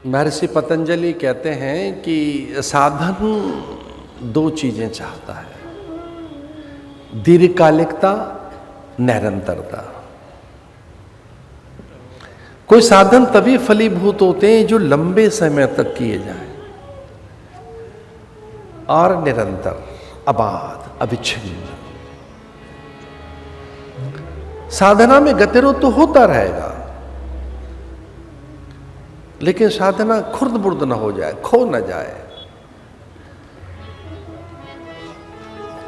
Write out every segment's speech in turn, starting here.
महर्षि पतंजलि कहते हैं कि साधन दो चीजें चाहता है, दीर्घकालिकता, निरंतरता। कोई साधन तभी फलीभूत होते हैं जो लंबे समय तक किए जाएं और निरंतर, अबाध, अविच्छिन्न। साधना में गतिरोध तो होता रहेगा, लेकिन साधना खुर्द बुर्द न हो जाए, खो न जाए।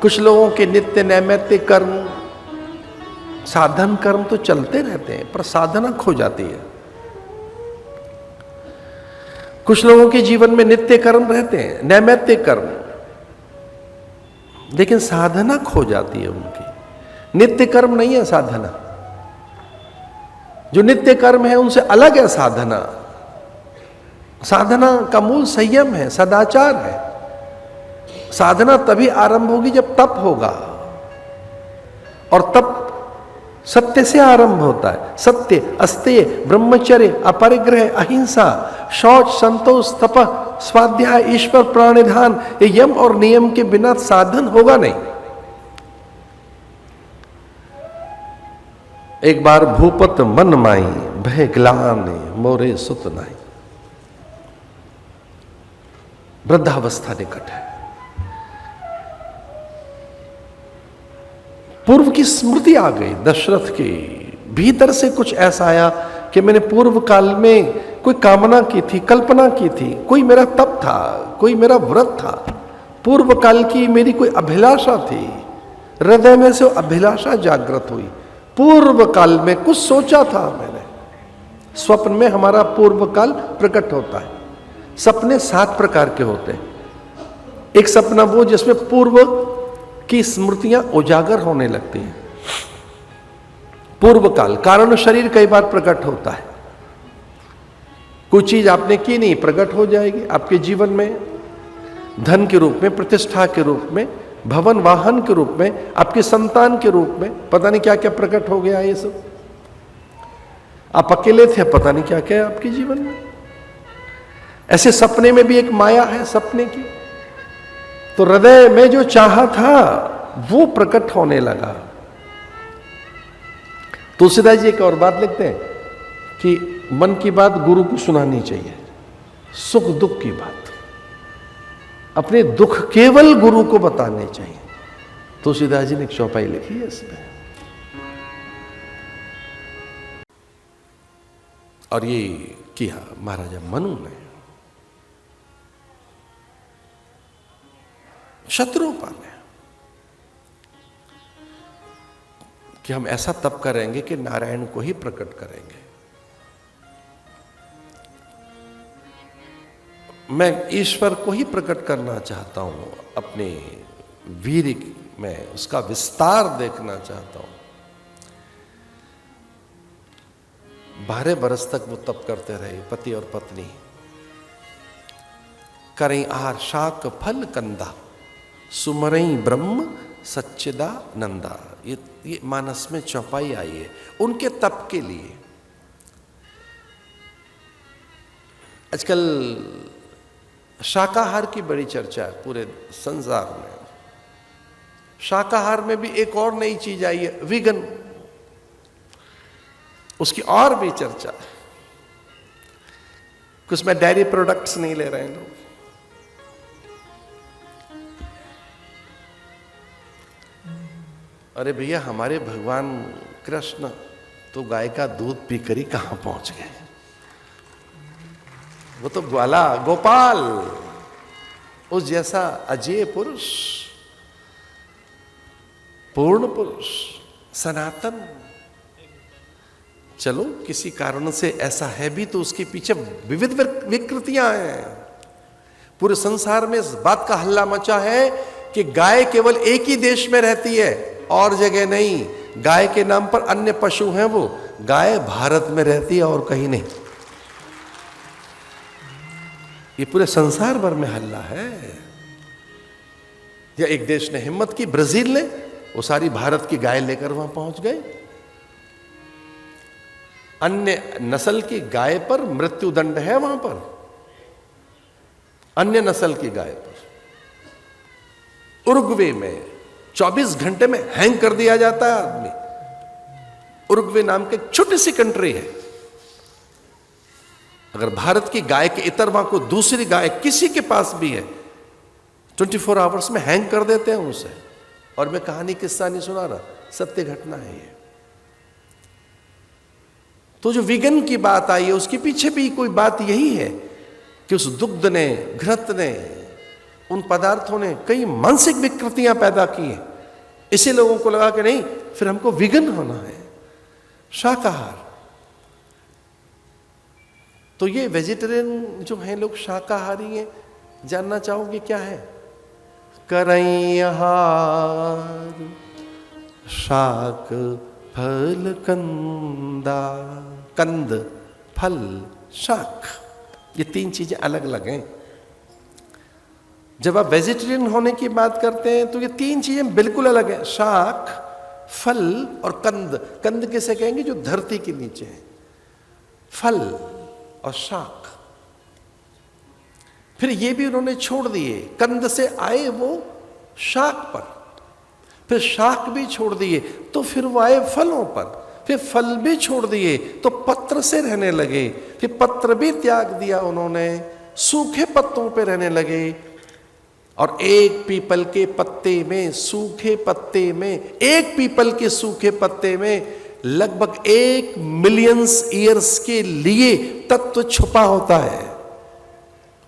कुछ लोगों के नित्य नैमित्तिक कर्म, साधन कर्म तो चलते रहते हैं, पर साधना खो जाती है। कुछ लोगों के जीवन में नित्य कर्म रहते हैं, नैमित्तिक कर्म, लेकिन साधना खो जाती है उनकी। नित्य कर्म नहीं है साधना, जो नित्य कर्म है उनसे अलग है साधना। साधना का मूल संयम है, सदाचार है। साधना तभी आरंभ होगी जब तप होगा, और तप सत्य से आरंभ होता है। सत्य, अस्तेय, ब्रह्मचर्य, अपरिग्रह, अहिंसा, शौच, संतोष, तप, स्वाध्याय, ईश्वर प्राणिधान, ये यम और नियम के बिना साधन होगा नहीं। एक बार भूपत मन माई, भय ग्लानि मोरे सुत नाई। वृद्धावस्था निकट है। पूर्व की स्मृति आ गई दशरथ के भीतर से। कुछ ऐसा आया कि मैंने पूर्व काल में कोई कामना की थी, कल्पना की थी, कोई मेरा तप था, कोई मेरा व्रत था, पूर्व काल की मेरी कोई अभिलाषा थी। हृदय में से अभिलाषा जागृत हुई। पूर्व काल में कुछ सोचा था मैंने। स्वप्न में हमारा पूर्व काल प्रकट होता है। सपने 7 प्रकार के होते हैं। एक सपना वो जिसमें पूर्व की स्मृतियां उजागर होने लगती हैं। पूर्व काल, कारण शरीर कई बार प्रकट होता है। कोई चीज आपने की नहीं, प्रकट हो जाएगी आपके जीवन में, धन के रूप में, प्रतिष्ठा के रूप में, भवन वाहन के रूप में, आपके संतान के रूप में। पता नहीं क्या क्या प्रकट हो गया ये सब। आप अकेले थे, पता नहीं क्या क्या है आपके जीवन में। ऐसे सपने में भी एक माया है सपने की। तो हृदय में जो चाहा था वो प्रकट होने लगा। तुलसीदास जी एक और बात लिखते हैं कि मन की बात गुरु को सुनानी चाहिए, सुख दुख की बात अपने दुख केवल गुरु को बताने चाहिए। तुलसीदास जी ने एक चौपाई लिखी है इसमें। और ये किया महाराजा मनु ने। शत्रुपाल है कि हम ऐसा तप करेंगे कि नारायण को ही प्रकट करेंगे। मैं ईश्वर को ही प्रकट करना चाहता हूं अपने वीर में, उसका विस्तार देखना चाहता हूं। 12 बरस तक वो तप करते रहे, पति और पत्नी। करें आहार शाक फल कंदा, सुमरई ब्रह्म सच्चिदानंदा। ये मानस में चौपाई आई है उनके तप के लिए। आजकल शाकाहार की बड़ी चर्चा है पूरे संसार में। शाकाहार में भी एक और नई चीज आई है, वीगन। उसकी और भी चर्चा है। कुछ में डेयरी प्रोडक्ट्स नहीं ले रहे हैं लोग। अरे भैया, हमारे भगवान कृष्ण तो गाय का दूध पीकर ही कहां पहुंच गए। वो तो ग्वाला गोपाल, उस जैसा अजेय पुरुष, पूर्ण पुरुष, सनातन। चलो किसी कारण से ऐसा है भी तो उसके पीछे विविध विकृतियां हैं। पूरे संसार में इस बात का हल्ला मचा है कि गाय केवल एक ही देश में रहती है और जगह नहीं। गाय के नाम पर अन्य पशु हैं, वो गाय भारत में रहती है और कहीं नहीं। ये पूरे संसार भर में हल्ला है। या एक देश ने हिम्मत की, ब्राजील ने, वो सारी भारत की गाय लेकर वहां पहुंच गए। अन्य नस्ल की गाय पर मृत्यु दंड है वहां पर। अन्य नस्ल की गाय पर। उरुग्वे में 24 घंटे में हैंग कर दिया जाता है आदमी। उरुग्वे नाम की छोटी सी कंट्री है। अगर भारत की गाय के इतरवा को दूसरी गाय किसी के पास भी है, 24 आवर्स में हैंग कर देते हैं उसे। और मैं कहानी किस्सा नहीं सुना रहा, सत्य घटना है ये। तो जो विगन की बात आई है उसके पीछे भी कोई बात यही है कि उस दुग्ध ने, घृत ने, उन पदार्थों ने कई मानसिक विकृतियां पैदा की हैं। इसी लोगों को लगा कि नहीं, फिर हमको विगन होना है, शाकाहार। तो ये वेजिटेरियन जो हैं लोग, शाकाहारी हैं, जानना चाहोगे क्या है? करैहार शाक फल कंदा। कंद, फल, शाक, ये 3 चीजें अलग अलग हैं। जब आप वेजिटेरियन होने की बात करते हैं तो ये 3 चीजें बिल्कुल अलग हैं। शाक, फल और कंद। कंद किसे कहेंगे? जो धरती के नीचे है। फल और शाक। फिर ये भी उन्होंने छोड़ दिए। कंद से आए वो शाक पर, फिर शाक भी छोड़ दिए तो फिर वो आए फलों पर, फिर फल भी छोड़ दिए तो पत्र से रहने लगे, फिर पत्र भी त्याग दिया उन्होंने, सूखे पत्तों पे रहने लगे। और एक पीपल के पत्ते में, सूखे पत्ते में, एक पीपल के सूखे पत्ते में लगभग 1 मिलियन ईयर्स के लिए तत्व छुपा होता है।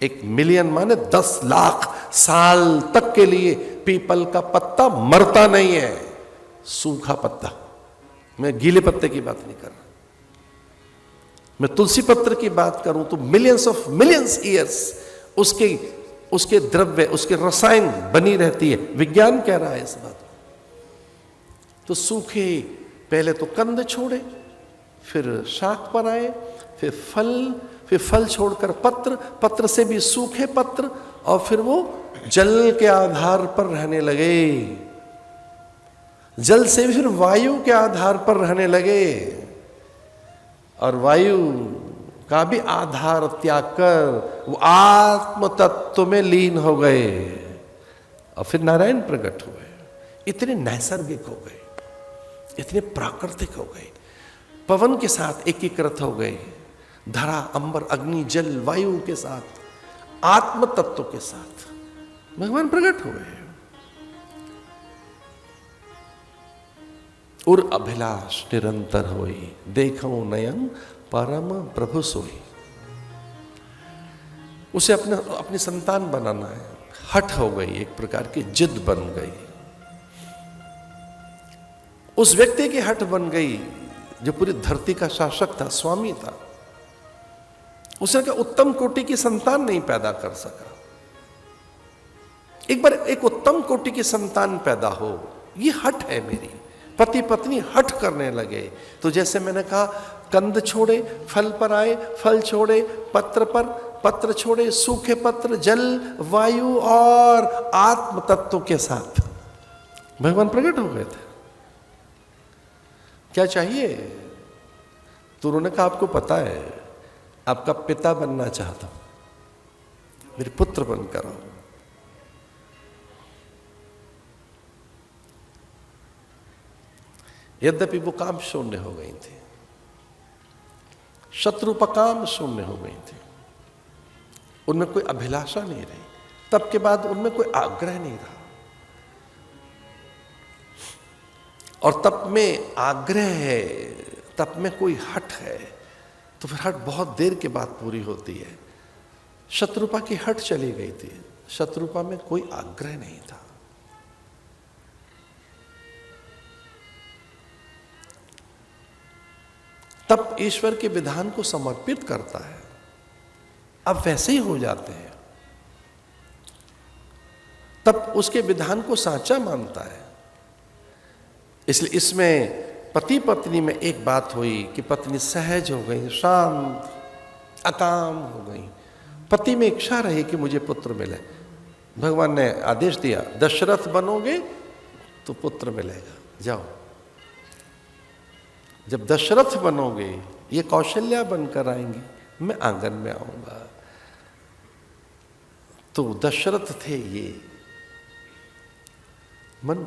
1 मिलियन माने 10 लाख साल तक के लिए पीपल का पत्ता मरता नहीं है। सूखा पत्ता, मैं गीले पत्ते की बात नहीं कर रहा, मैं तुलसी पत्र की बात करूं तो मिलियंस ईयर्स उसके द्रव्य, उसके रसायन बनी रहती है। विज्ञान कह रहा है इस बात को। तो सूखे, पहले तो कंद छोड़े, फिर शाक पर आए, फिर फल छोड़कर पत्र, पत्र से भी सूखे पत्र, और फिर वो जल के आधार पर रहने लगे। जल से फिर वायु के आधार पर रहने लगे, और वायु का भी आधार त्याग कर वो आत्म तत्व में लीन हो गए, और फिर नारायण प्रकट हुए। इतने नैसर्गिक हो गए, इतने प्राकृतिक हो गए, पवन के साथ एकीकृत हो गए, धरा, अंबर, अग्नि, जल, वायु के साथ, आत्म तत्व के साथ भगवान प्रकट हुए। उर अभिलाष निरंतर होई, देखो नयन परम प्रभु सोई। उसे अपनी संतान बनाना है, हट हो गई, एक प्रकार की जिद बन गई। उस व्यक्ति की हट बन गई जो पूरी धरती का शासक था, स्वामी था। उसने कहा उत्तम कोटि की संतान नहीं पैदा कर सका, एक बार एक उत्तम कोटि की संतान पैदा हो, ये हट है मेरी। पति पत्नी हट करने लगे। तो जैसे मैंने कहा, कंद छोड़े, फल पर आए, फल छोड़े, पत्र पर, पत्र छोड़े, सूखे पत्र, जल, वायु और आत्म तत्व के साथ भगवान प्रकट हो गए थे। क्या चाहिए? तो उन्होंने कहा आपको पता है, आपका पिता बनना चाहता हूं, मेरे पुत्र बनकर आओ। यद्यपि वो काम शून्य हो गई थी, शत्रुपकाम शून्य हो गई थी, उनमें कोई अभिलाषा नहीं रही। तब के बाद उनमें कोई आग्रह नहीं रहा, और तप में आग्रह है, तप में कोई हट है, तो फिर हट बहुत देर के बाद पूरी होती है। शत्रुपा की हट चली गई थी, शत्रुपा में कोई आग्रह नहीं था। तप ईश्वर के विधान को समर्पित करता है, अब वैसे ही हो जाते हैं। तप उसके विधान को साचा मानता है। इसलिए इसमें पति पत्नी में एक बात हुई कि पत्नी सहज हो गई, शांत, अकाम हो गई। पति में इच्छा रही कि मुझे पुत्र मिले। भगवान ने आदेश दिया, दशरथ बनोगे तो पुत्र मिलेगा, जाओ। जब दशरथ बनोगे, ये कौशल्या बनकर आएंगे, मैं आंगन में आऊंगा। तो दशरथ थे ये। मन